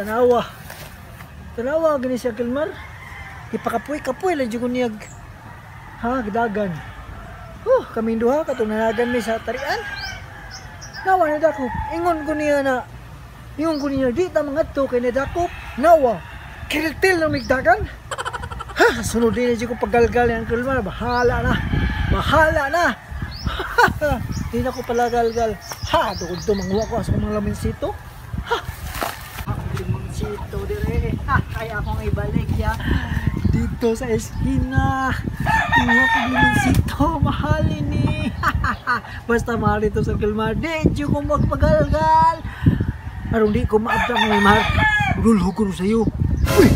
tanawa. Tanawa gani si Uncle Mar. Ipakapoy-kapoy lang jud ko niyag. Ha, gidagan. Kaming duha katong nanagan mi sa tarian. Nawa na dako. Ingon ko niya na. Ingon ko niya di ta mangadto kay nadakop. Nawa. Kiltil na migdagan. Ha, sunod din jud ko paggalgal ni Uncle Mar. Bahala na. Bahala na. Di na ko pala galgal. Ha, dugod to manguha ko sa mga laminsito. Ha. Ang laminsito dire. Ha, kaya akong ibalik ya. Dito sa eskina. Mga paglimisito, mahalin ni. Basta mahal ito sa Kilmar. Di ko magpagalgal. Arong di ko maabda mga mahal. Gulho ko sa iyo. Uy!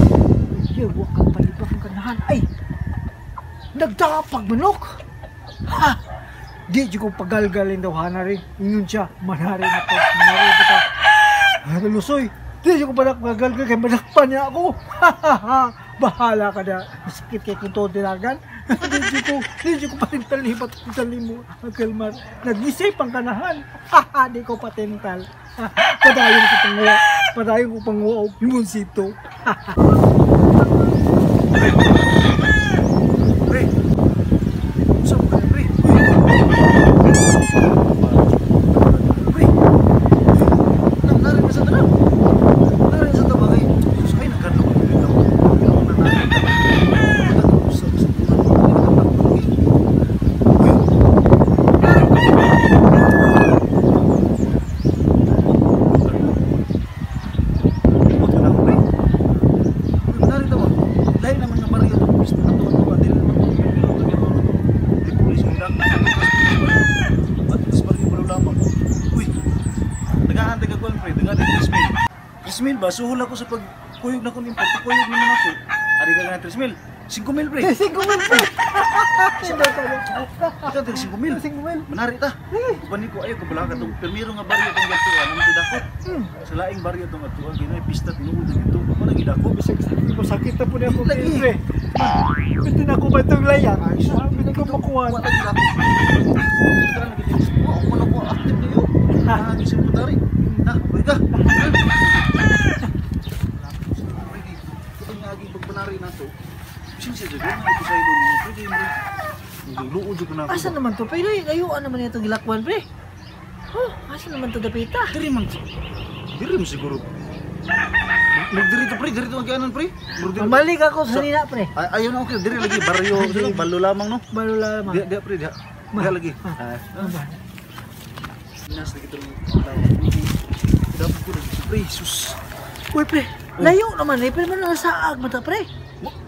Yawa kang palibak ang kanahan. Ay! Nagdapag manok. Ha! Di ko pagalgalin daw hanari. Ingon siya. Manari na to. Manari na to. Lusoy. Di ko pagalgal kaya manakpan niya ako. Ha ha ha! Bahala ka na. Masakit kay kung to dinagan. Hindi ko patintalipat kung tali mo, Uncle Mar. Nag-isip ang kanahan. Haha, di ko patintal. Padayon ko panguha. Padayon ko panguha. Limunsito. Pre. Saan ka na, pre? Pre. Narin na sa tanang. Narin sa tabagay. Ay, nagkano ko. Trismil ba? Suhol ako sa pagkuyog na kunin. Pagkuyog naman ako. Ari ka na Trismil. 5,000 pre. 5,000 pre. Ito 5,000. 5,000. Manari ta. Bani ko ayo kabala ka tong permiro nga baryo tong gatuan ang tidakot. Sa laing baryo tong gatuan ginay pista tinuod dito. Mo lagi dako bisag sakit na po niya po pre. Pwede na ko ba itong layang? Pwede ko makuha. Wala lagi dako. Ako na ko active niyo. Ang isip ko tari. Ha, ka. Kung naging pagbanari na to, siya dyan, ito sa ilo niyo, pwede mo rin, luod ko na ako. Asa naman to? Pero layuan naman itong gilakwan, pre. Asa naman to dapita? Diri man siguro. Magdiri to, pre, diri to ang kaanan, pre. Mamalik ako sa nina, pre. Ayaw na, okay, diri lagi, baryo, balo lamang, no? Balo lamang. Dia, pre, dia lagi. Inas lagi itong dapat ko lagi, pre, sus. Uy, pre, layo naman eh, pero man nasaag mata, pre.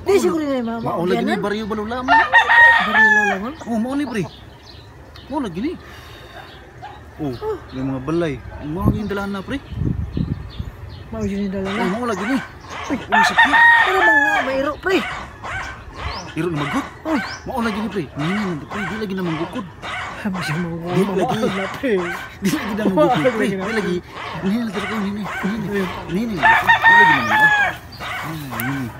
Di siguro na yung maula gini, baryo balo lamang. Baryo lamang? Oo, maula, pre. Maula gini. May mga balay. Mga gini dalahan na, pre. Mau yun yung dala na? Maula gini. Uy, sakit. Pero mga mayro, pre. Iro na magot? Maula gini, pre. Pre, di lagi na manggukod. Masih mau Di lagi na manggukod, pre. Di lagi. Ini lagi ko, ini. Ini lagi manggukod. Ini.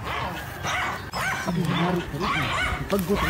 Sabi naru tadi. Paggot.